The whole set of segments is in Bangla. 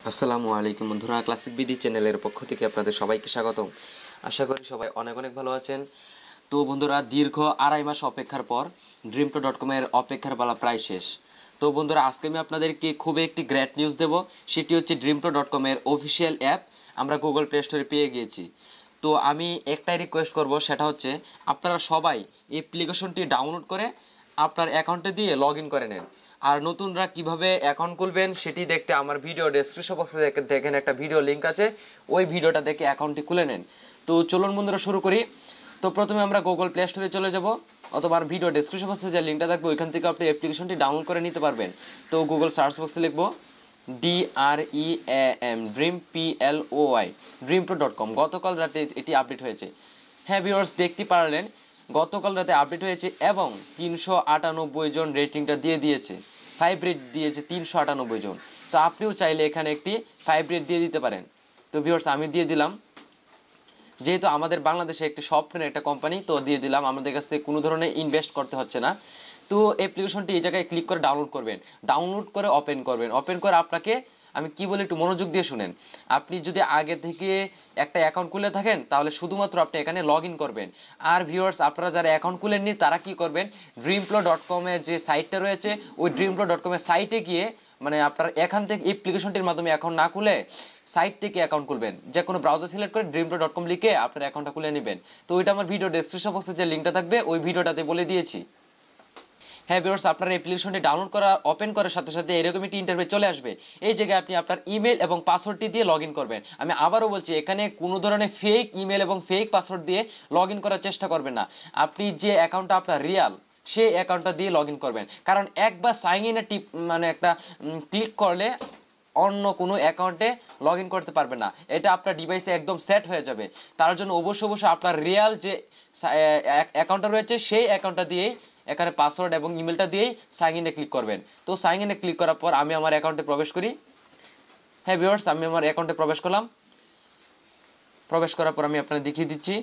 আসসালামু আলাইকুম বন্ধুরা, ক্লাসিক বিডি চ্যানেলের পক্ষ থেকে আপনাদের সবাইকে স্বাগতম। আশা করি সবাই অনেক অনেক ভালো আছেন। তো বন্ধুরা, দীর্ঘ 2.5 মাস অপেক্ষার পর dreamto.com এর অপেক্ষার পালা প্রায় শেষ। তো বন্ধুরা, আজকে আমি আপনাদেরকে খুবই একটি গ্রেট নিউজ দেব। সেটি হচ্ছে dreamto.com এর অফিসিয়াল অ্যাপ আমরা গুগল প্লে স্টোরে পেয়ে গিয়েছি। তো আমি একটাই রিকোয়েস্ট করব, সেটা হচ্ছে আপনারা সবাই অ্যাপ্লিকেশনটি ডাউনলোড করে আপনার অ্যাকাউন্টে দিয়ে লগ ইন করে নেন। আর নতুনরা কিভাবে অ্যাকাউন্ট খুলবেন সেটি দেখতে আমার ভিডিও ডেসক্রিপশন বক্সে দেখেন একটা ভিডিও লিঙ্ক আছে, ওই ভিডিওটা দেখে অ্যাকাউন্টটি খুলে নেন। তো চলুন বন্ধুরা শুরু করি। তো প্রথমে আমরা গুগল প্লে স্টোরে চলে যাব, অথবা ভিডিও ডেসক্রিপশন বক্সে যে লিঙ্কটা থাকবে ওইখান থেকে আপনি অ্যাপ্লিকেশনটি ডাউনলোড করে নিতে পারবেন। তো গুগল সার্চ বক্সে লিখবো DREAM dreamto.com। গতকাল রাতে এটি আপডেট হয়েছে। হ্যাঁ ভিউয়ার্স, দেখতে পারলেন গতকাল রাতে আপডেট হয়েছে এবং 398 জন রেটিংটা দিয়ে দিয়েছে। 5 রেট দিয়েছে 398 জন। তো আপনিও চাইলে এখানে একটি 5 রেট দিয়ে দিতে পারেন। তো ভিউয়ার্স, আমি দিয়ে দিলাম। যেহেতু আমাদের বাংলাদেশে একটি সফটওয়্যার একটা কোম্পানি, তো দিয়ে দিলাম। আমাদের কাছ থেকে কোনো ধরনের ইনভেস্ট করতে হচ্ছে না। তো অ্যাপ্লিকেশনটি এই জায়গায় ক্লিক করে ডাউনলোড করবেন, ডাউনলোড করে ওপেন করবেন। ওপেন করে আপনাকে আমি কি বলি একটু মনোযোগ দিয়ে শুনেন। আপনি যদি আগে থেকে একটা অ্যাকাউন্ট খুলে থাকেন তাহলে শুধুমাত্র আপনি এখানে লগ ইন করবেন। আর ভিউয়ার্স, আপনারা যারা অ্যাকাউন্ট খুলেননি তারা কি করবেন, dreamto.com এর যে সাইটটা রয়েছে ওই dreamto.com এর সাইটে গিয়ে, মানে আপনার এখান থেকে অ্যাপ্লিকেশনটির মাধ্যমে অ্যাকাউন্ট না খুলে সাইট থেকে অ্যাকাউন্ট খুলবেন। যে কোনো ব্রাউজার সিলেক্ট করে dreamto.com লিখে আপনার অ্যাকাউন্টটা খুলে নেবেন। তো ওইটা আমার ভিডিও ডেসক্রিপশন বক্সে যে লিঙ্কটা থাকবে ওই ভিডিওটাতে বলে দিয়েছি। হ্যাঁ ভিউয়ার্স, আপনার অ্যাপ্লিকেশনটি ডাউনলোড করা ওপেন করার সাথে সাথে এরকম একটি ইন্টারফেস চলে আসবে। এই জায়গায় আপনি আপনার ইমেল এবং পাসওয়ার্ডটি দিয়ে লগ ইন করবেন। আমি আবারও বলছি, এখানে কোনো ধরনের ফেক ইমেল এবং ফেক পাসওয়ার্ড দিয়ে লগ ইন করার চেষ্টা করবেন না। আপনি যে অ্যাকাউন্টটা আপনার রিয়াল সেই অ্যাকাউন্টটা দিয়ে লগ ইন করবেন। কারণ একবার সাইন ইনে মানে একটা ক্লিক করলে অন্য কোনো অ্যাকাউন্টে লগ ইন করতে পারবে না। এটা আপনার ডিভাইসে একদম সেট হয়ে যাবে। তার জন্য অবশ্যই আপনার রিয়াল যে অ্যাকাউন্টটা রয়েছে সেই অ্যাকাউন্টটা দিয়েই এখানে পাসওয়ার্ড এবং ইমেলটা দিয়েই সাইন ইনে ক্লিক করবেন। তো সাইন ইনে ক্লিক করার পর আমি আমার অ্যাকাউন্টে প্রবেশ করি। হ্যাঁ ভিউয়ার্স, আমি আমার অ্যাকাউন্টে প্রবেশ করলাম। প্রবেশ করার পর আমি আপনাদের দেখিয়ে দিচ্ছি।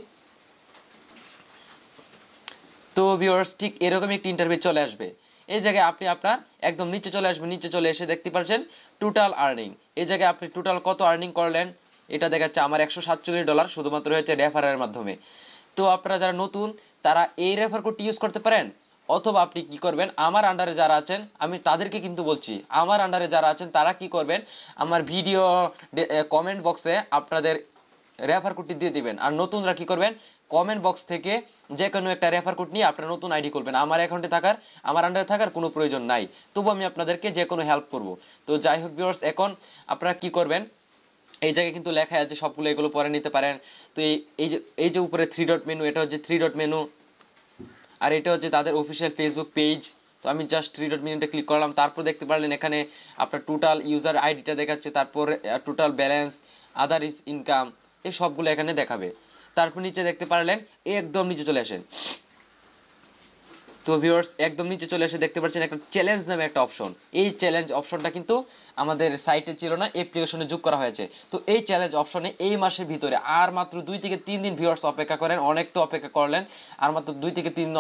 তো ভিউয়ার্স, ঠিক এরকম একটি ইন্টারভিউ চলে আসবে। এই জায়গায় আপনি আপনার একদম নিচে চলে আসবেন। নিচে চলে এসে দেখতে পাচ্ছেন টোটাল আর্নিং। এই জায়গায় আপনি টোটাল কত আর্নিং করলেন এটা দেখাচ্ছে। আমার $147 শুধুমাত্র হয়েছে রেফারের মাধ্যমে। তো আপনারা যারা নতুন তারা এই রেফার কোডটি ইউজ করতে পারেন, অথবা আপনি কি করবেন, আমার আন্ডারে যারা আছেন আমি তাদেরকে কিন্তু বলছি, আমার আন্ডারে যারা আছেন তারা কি করবেন, আমার ভিডিও কমেন্ট বক্সে আপনাদের রেফার কোডটি দিয়ে দিবেন। আর নতুনরা কি করবেন, কমেন্ট বক্স থেকে যে কোনো একটা রেফার কোড নিয়ে আপনার নতুন আইডি খুলবেন। আমার অ্যাকাউন্টে থাকার, আমার আন্ডারে থাকার কোনো প্রয়োজন নাই। তবু আমি আপনাদেরকে যে কোনো হেল্প করব। তো যাই হোক ভিউয়ার্স, এখন আপনারা কি করবেন, এই জায়গায় কিন্তু লেখা আছে সবগুলো, এগুলো পরে নিতে পারেন। তো এই যে উপরে 3 ডট মেনু, এটা হচ্ছে 3 ডট মেনু। আর এটা হচ্ছে তাদের অফিসিয়াল ফেসবুক পেজ। তো আমি জাস্ট 3 ডট মেনুতে ক্লিক করলাম। তারপর দেখতে পারলেন এখানে আপনার টোটাল ইউজার আইডিটা দেখাচ্ছে, তারপর total balance, other is income, এই সবগুলো এখানে দেখাবে। তারপর নিচে দেখতে পারলেন, একদম নিচে চলে আসেন। তো ভিউয়ার্স, একদম নিচে চলে এসে দেখতে পাচ্ছেন একটা চ্যালেঞ্জ নামে একটা অপশন। এই চ্যালেঞ্জ অপশনটা কিন্তু আমাদের সাইটে ছিল না, অ্যাপ্লিকেশনে যোগ করা হয়েছে। তো এই চ্যালেঞ্জ অপশনে এই মাসের ভিতরে আর মাত্র 2 থেকে 3 দিন ভিউয়ার্স অপেক্ষা করেন। অনেক তো অপেক্ষা করলেন, আর মাত্র 2 থেকে 3 দিন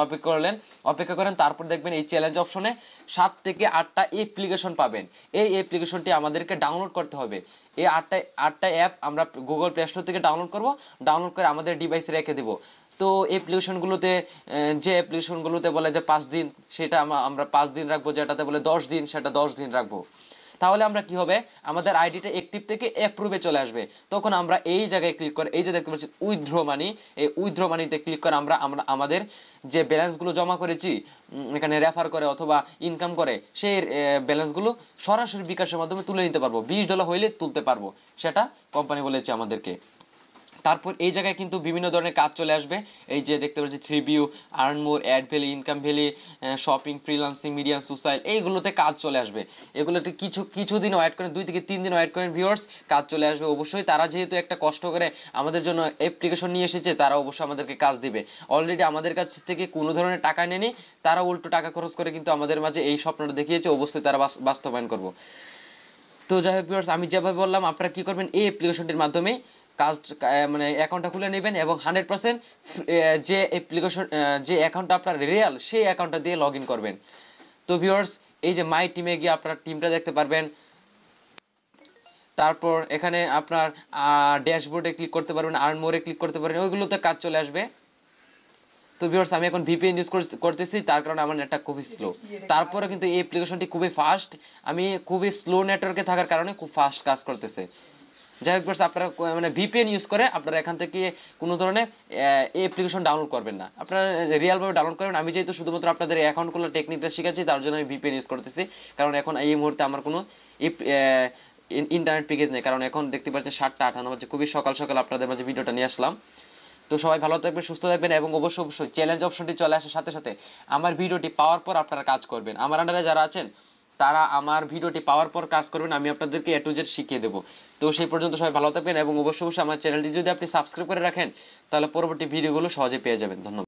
অপেক্ষা করেন। তারপর দেখবেন এই চ্যালেঞ্জ অপশনে 7 থেকে 8টা অ্যাপ্লিকেশন পাবেন। এই অ্যাপ্লিকেশনটি আমাদেরকে ডাউনলোড করতে হবে। এই 8টা অ্যাপ আমরা গুগল প্লে স্টোর থেকে ডাউনলোড করব। ডাউনলোড করে আমাদের ডিভাইসে রেখে দেবো। তো অ্যাপ্লিকেশনগুলোতে যে অ্যাপ্লিকেশনগুলোতে বলে যে 5 দিন, সেটা আমরা 5 দিন রাখবো। যেটাতে বলে 10 দিন, সেটা 10 দিন রাখবো। তাহলে আমরা কি হবে, আমাদের আইডিটা অ্যাক্টিভ থেকে অ্যাপ্রুভে চলে আসবে। তখন আমরা এই জায়গায় ক্লিক করে, এই যে দেখতে পাচ্ছি উইথড্র মানি, এই উইথড্র মানিতে ক্লিক করে আমরা আমাদের যে ব্যালেন্সগুলো জমা করেছি এখানে রেফার করে অথবা ইনকাম করে, সেই ব্যালেন্সগুলো সরাসরি বিকাশের মাধ্যমে তুলে নিতে পারবো। $20 হইলে তুলতে পারবো, সেটা কোম্পানি বলেছে আমাদেরকে। তারপর এই জায়গায় কিন্তু বিভিন্ন ধরনের কাজ চলে আসবে। এই যে দেখতে পাচ্ছি 3 view, earn more, ad valley, income valley, shopping, freelancing, media, social, এইগুলোতে কাজ চলে আসবে। এগুলোতে কিছুদিন ওয়েট করেন, 2 থেকে 3 দিন ওয়েট করেন ভিউয়ার্স, কাজ চলে আসবে অবশ্যই। তারা যেহেতু একটা কষ্ট করে আমাদের জন্য অ্যাপ্লিকেশন নিয়ে এসেছে, তারা অবশ্যই আমাদেরকে কাজ দিবে। অলরেডি আমাদের কাছ থেকে কোনো ধরনের টাকা নেয়নি, তারা উল্টো টাকা খরচ করে কিন্তু আমাদের মাঝে এই স্বপ্নটা দেখিয়েছে, অবশ্যই তারা বাস্তবায়ন করবো। তো যাই হোক ভিউয়ার্স, আমি যেভাবে বললাম আপনারা কি করবেন, এই অ্যাপ্লিকেশনটির মাধ্যমে কাজ, মানে অ্যাকাউন্টটা খুলে নেবেন এবং 100% যে অ্যাপ্লিকেশন, যে অ্যাকাউন্টটা আপনার রিয়েল সেই অ্যাকাউন্টটা দিয়ে লগ ইন করবেন। তো ভিউয়ার্স, এই যে মাই টিমে গিয়ে আপনারা টিমটা দেখতে পারবেন। তারপর এখানে আপনার ড্যাশবোর্ডে ক্লিক করতে পারবেন, আর্ন মোরে ক্লিক করতে পারবেন, ওইগুলোতে কাজ চলে আসবে। তো ভিউয়ার্স আমি এখন ভিপিএন ইউজ করতেছি, তার কারণে আমার নেটটা খুবই স্লো। তারপরে কিন্তু এই অ্যাপ্লিকেশনটি খুবই ফাস্ট, আমি খুবই স্লো নেটওয়ার্কে থাকার কারণে খুব ফাস্ট কাজ করতেছে। যাই হোক ভিউয়ার্স, আপনারা মানে ভিপিএন ইউজ করে আপনারা এখান থেকে কোনো ধরনের এই অ্যাপ্লিকেশন ডাউনলোড করবেন না, আপনারা রিয়েলভাবে ডাউনলোড করবেন। আমি যেহেতু শুধুমাত্র আপনাদের অ্যাকাউন্ট খোলার টেকনিকটা শিখাচ্ছি, তার জন্য আমি ভিপিএন ইউজ করতেছি, কারণ এখন এই মুহূর্তে আমার কোনো ইন্টারনেট প্যাকেজ নেই, কারণ এখন দেখতে পাচ্ছেন 7:58 বাজে, খুবই সকাল সকাল আপনাদের মাঝে ভিডিওটা নিয়ে আসলাম। তো সবাই ভালো থাকবেন, সুস্থ থাকবেন, এবং অবশ্যই চ্যালেঞ্জ অপশনটি চলে আসার সাথে সাথে আমার ভিডিওটি পাওয়ার পর আপনারা কাজ করবেন। আমার আন্ডারে যারা আছেন তারা আমার ভিডিওটি পাওয়ার পর কাজ করবেন, আমি আপনাদেরকে A to Z শিখিয়ে দেবো। তো সেই পর্যন্ত সবাই ভালো থাকবেন, এবং অবশ্যই আমার চ্যানেলটি যদি আপনি সাবস্ক্রাইব করে রাখেন তাহলে পরবর্তী ভিডিওগুলো সহজে পেয়ে যাবেন। ধন্যবাদ।